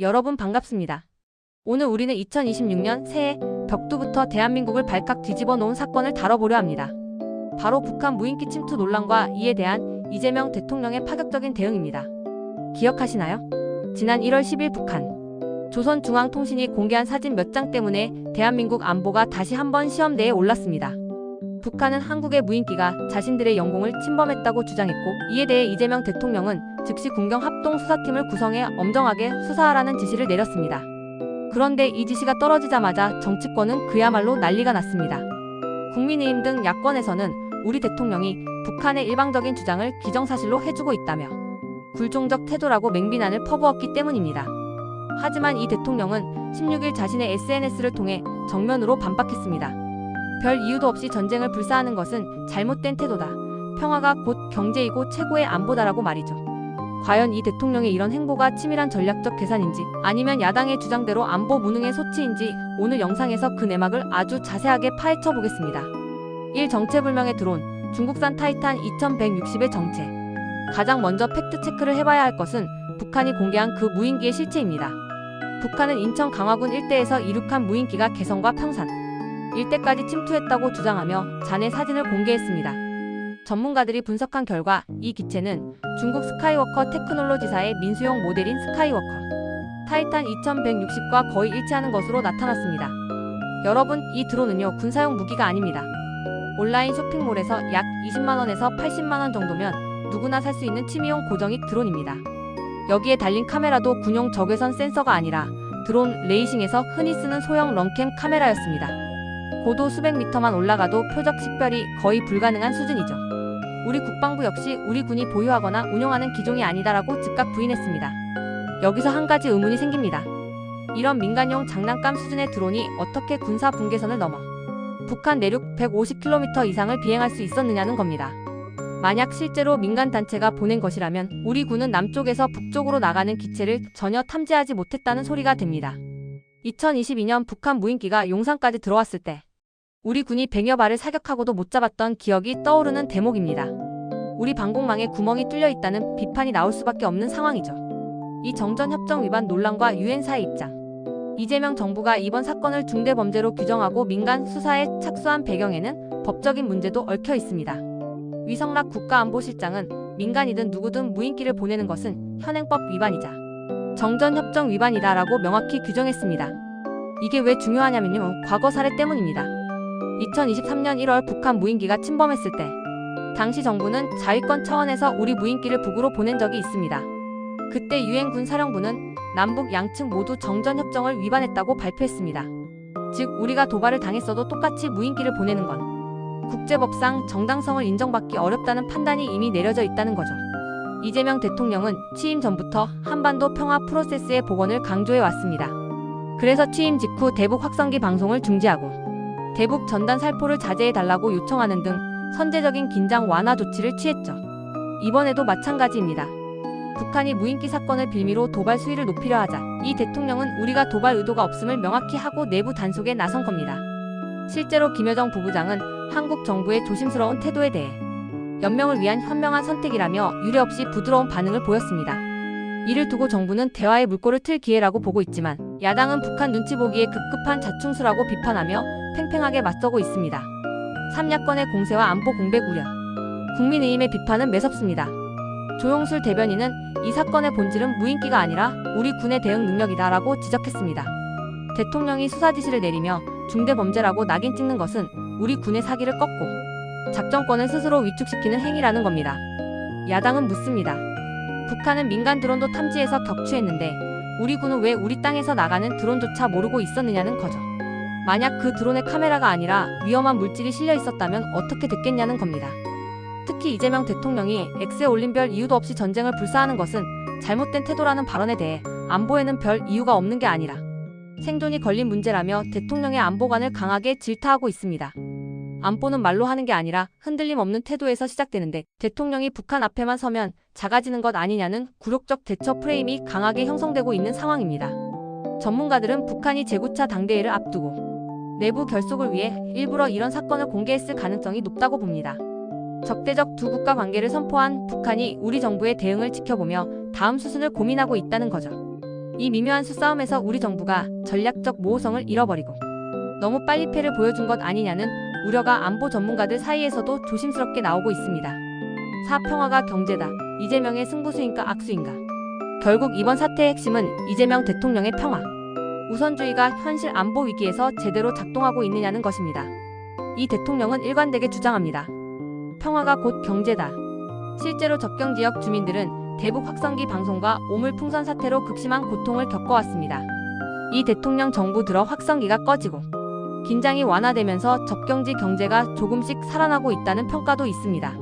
여러분 반갑습니다. 오늘 우리는 2026년 새해 벽두부터 대한민국을 발칵 뒤집어 놓은 사건을 다뤄보려 합니다. 바로 북한 무인기 침투 논란과 이에 대한 이재명 대통령의 파격적인 대응입니다. 기억하시나요? 지난 1월 10일 북한 조선중앙통신이 공개한 사진 몇 장 때문에 대한민국 안보가 다시 한번 시험대에 올랐습니다. 북한은 한국의 무인기가 자신들의 영공을 침범했다고 주장했고, 이에 대해 이재명 대통령은 즉시 군경 합동수사팀을 구성해 엄정하게 수사하라는 지시를 내렸습니다. 그런데 이 지시가 떨어지자마자 정치권은 그야말로 난리가 났습니다. 국민의힘 등 야권에서는 우리 대통령이 북한의 일방적인 주장을 기정사실로 해주고 있다며 굴종적 태도라고 맹비난을 퍼부었기 때문입니다. 하지만 이 대통령은 16일 자신의 SNS를 통해 정면으로 반박했습니다. 별 이유도 없이 전쟁을 불사하는 것은 잘못된 태도다. 평화가 곧 경제이고 최고의 안보다라고 말이죠. 과연 이 대통령의 이런 행보가 치밀한 전략적 계산인지, 아니면 야당의 주장대로 안보 무능의 소치인지 오늘 영상에서 그 내막을 아주 자세하게 파헤쳐 보겠습니다. 1. 정체불명의 드론, 중국산 타이탄 2160의 정체. 가장 먼저 팩트체크를 해봐야 할 것은 북한이 공개한 그 무인기의 실체입니다. 북한은 인천 강화군 일대에서 이륙한 무인기가 개성과 평산 일대까지 침투했다고 주장하며 잔해 사진을 공개했습니다. 전문가들이 분석한 결과 이 기체는 중국 스카이워커 테크놀로지사의 민수용 모델인 스카이워커 타이탄 2160과 거의 일치하는 것으로 나타났습니다. 여러분, 이 드론은요, 군사용 무기가 아닙니다. 온라인 쇼핑몰에서 약 20만원에서 80만원 정도면 누구나 살 수 있는 취미용 고정익 드론입니다. 여기에 달린 카메라도 군용 적외선 센서가 아니라 드론 레이싱에서 흔히 쓰는 소형 런캠 카메라였습니다. 고도 수백 미터만 올라가도 표적 식별이 거의 불가능한 수준이죠. 우리 국방부 역시 우리 군이 보유하거나 운용하는 기종이 아니다라고 즉각 부인했습니다. 여기서 한 가지 의문이 생깁니다. 이런 민간용 장난감 수준의 드론이 어떻게 군사 분계선을 넘어 북한 내륙 150km 이상을 비행할 수 있었느냐는 겁니다. 만약 실제로 민간 단체가 보낸 것이라면 우리 군은 남쪽에서 북쪽으로 나가는 기체를 전혀 탐지하지 못했다는 소리가 됩니다. 2022년 북한 무인기가 용산까지 들어왔을 때 우리 군이 100여 발을 사격하고도 못 잡았던 기억이 떠오르는 대목입니다. 우리 방공망에 구멍이 뚫려 있다는 비판이 나올 수밖에 없는 상황이죠. 이 정전협정 위반 논란과 유엔사의 입장. 이재명 정부가 이번 사건을 중대범죄로 규정하고 민간 수사에 착수한 배경에는 법적인 문제도 얽혀 있습니다. 위성락 국가안보실장은 민간이든 누구든 무인기를 보내는 것은 현행법 위반이자 정전협정 위반이다라고 명확히 규정했습니다. 이게 왜 중요하냐면요, 과거 사례 때문입니다. 2023년 1월 북한 무인기가 침범했을 때 당시 정부는 자위권 차원에서 우리 무인기를 북으로 보낸 적이 있습니다. 그때 유엔군 사령부는 남북 양측 모두 정전협정을 위반했다고 발표했습니다. 즉, 우리가 도발을 당했어도 똑같이 무인기를 보내는 건 국제법상 정당성을 인정받기 어렵다는 판단이 이미 내려져 있다는 거죠. 이재명 대통령은 취임 전부터 한반도 평화 프로세스의 복원을 강조해 왔습니다. 그래서 취임 직후 대북 확성기 방송을 중지하고 대북 전단 살포를 자제해달라고 요청하는 등 선제적인 긴장 완화 조치를 취했죠. 이번에도 마찬가지입니다. 북한이 무인기 사건을 빌미로 도발 수위를 높이려 하자 이 대통령은 우리가 도발 의도가 없음을 명확히 하고 내부 단속에 나선 겁니다. 실제로 김여정 부부장은 한국 정부의 조심스러운 태도에 대해 연명을 위한 현명한 선택이라며 유례없이 부드러운 반응을 보였습니다. 이를 두고 정부는 대화의 물꼬를 틀 기회라고 보고 있지만 야당은 북한 눈치 보기에 급급한 자충수라고 비판하며 팽팽하게 맞서고 있습니다. 3야권의 공세와 안보 공백 우려. 국민의힘의 비판은 매섭습니다. 조용술 대변인은 이 사건의 본질은 무인기가 아니라 우리 군의 대응 능력이다라고 지적했습니다. 대통령이 수사 지시를 내리며 중대범죄라고 낙인 찍는 것은 우리 군의 사기를 꺾고 작전권을 스스로 위축시키는 행위라는 겁니다. 야당은 묻습니다. 북한은 민간 드론도 탐지해서 격추했는데 우리 군은 왜 우리 땅에서 나가는 드론조차 모르고 있었느냐는 거죠. 만약 그 드론에 카메라가 아니라 위험한 물질이 실려 있었다면 어떻게 됐겠냐는 겁니다. 특히 이재명 대통령이 X에 올린 별 이유도 없이 전쟁을 불사하는 것은 잘못된 태도라는 발언에 대해 안보에는 별 이유가 없는 게 아니라 생존이 걸린 문제라며 대통령의 안보관을 강하게 질타하고 있습니다. 안보는 말로 하는 게 아니라 흔들림 없는 태도에서 시작되는데 대통령이 북한 앞에만 서면 작아지는 것 아니냐는 굴욕적 대처 프레임이 강하게 형성되고 있는 상황입니다. 전문가들은 북한이 제9차 당대회를 앞두고 내부 결속을 위해 일부러 이런 사건을 공개했을 가능성이 높다고 봅니다. 적대적 두 국가 관계를 선포한 북한이 우리 정부의 대응을 지켜보며 다음 수순을 고민하고 있다는 거죠. 이 미묘한 수싸움에서 우리 정부가 전략적 모호성을 잃어버리고 너무 빨리 패를 보여준 것 아니냐는 우려가 안보 전문가들 사이에서도 조심스럽게 나오고 있습니다. 4. 평화가 경제다. 이재명의 승부수인가 악수인가? 결국 이번 사태의 핵심은 이재명 대통령의 평화, 우선주의가 현실 안보 위기에서 제대로 작동하고 있느냐는 것입니다. 이 대통령은 일관되게 주장합니다. 평화가 곧 경제다. 실제로 접경지역 주민들은 대북 확성기 방송과 오물풍선 사태로 극심한 고통을 겪어왔습니다. 이 대통령 정부 들어 확성기가 꺼지고 긴장이 완화되면서 접경지 경제가 조금씩 살아나고 있다는 평가도 있습니다.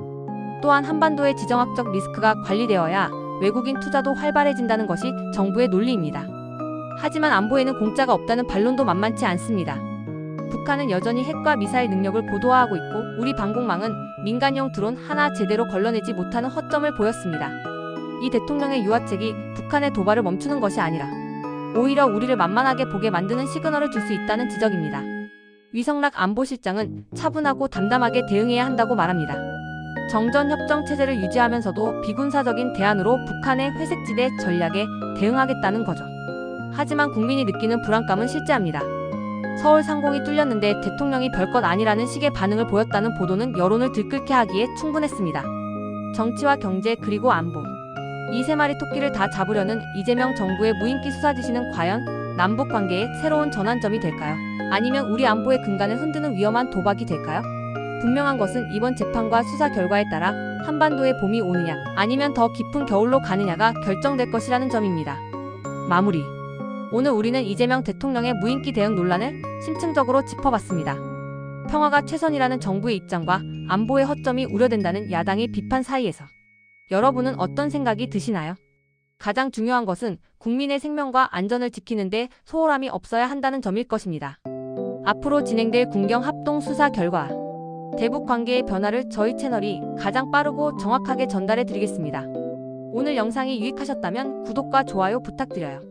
또한 한반도의 지정학적 리스크가 관리되어야 외국인 투자도 활발해진다는 것이 정부의 논리입니다. 하지만 안보에는 공짜가 없다는 반론도 만만치 않습니다. 북한은 여전히 핵과 미사일 능력을 고도화하고 있고 우리 방공망은 민간용 드론 하나 제대로 걸러내지 못하는 허점을 보였습니다. 이 대통령의 유화책이 북한의 도발을 멈추는 것이 아니라 오히려 우리를 만만하게 보게 만드는 시그널을 줄 수 있다는 지적입니다. 위성락 안보실장은 차분하고 담담하게 대응해야 한다고 말합니다. 정전협정 체제를 유지하면서도 비군사적인 대안으로 북한의 회색지대 전략에 대응하겠다는 거죠. 하지만 국민이 느끼는 불안감은 실제합니다. 서울 상공이 뚫렸는데 대통령이 별것 아니라는 식의 반응을 보였다는 보도는 여론을 들끓게 하기에 충분했습니다. 정치와 경제 그리고 안보. 이 세 마리 토끼를 다 잡으려는 이재명 정부의 무인기 수사 지시는 과연 남북 관계의 새로운 전환점이 될까요? 아니면 우리 안보의 근간을 흔드는 위험한 도박이 될까요? 분명한 것은 이번 재판과 수사 결과에 따라 한반도의 봄이 오느냐 아니면 더 깊은 겨울로 가느냐가 결정될 것이라는 점입니다. 마무리. 오늘 우리는 이재명 대통령의 무인기 대응 논란을 심층적으로 짚어봤습니다. 평화가 최선이라는 정부의 입장과 안보의 허점이 우려된다는 야당의 비판 사이에서 여러분은 어떤 생각이 드시나요? 가장 중요한 것은 국민의 생명과 안전을 지키는데 소홀함이 없어야 한다는 점일 것입니다. 앞으로 진행될 국경 합동 수사 결과 대북 관계의 변화를 저희 채널이 가장 빠르고 정확하게 전달해 드리겠습니다. 오늘 영상이 유익하셨다면 구독과 좋아요 부탁드려요.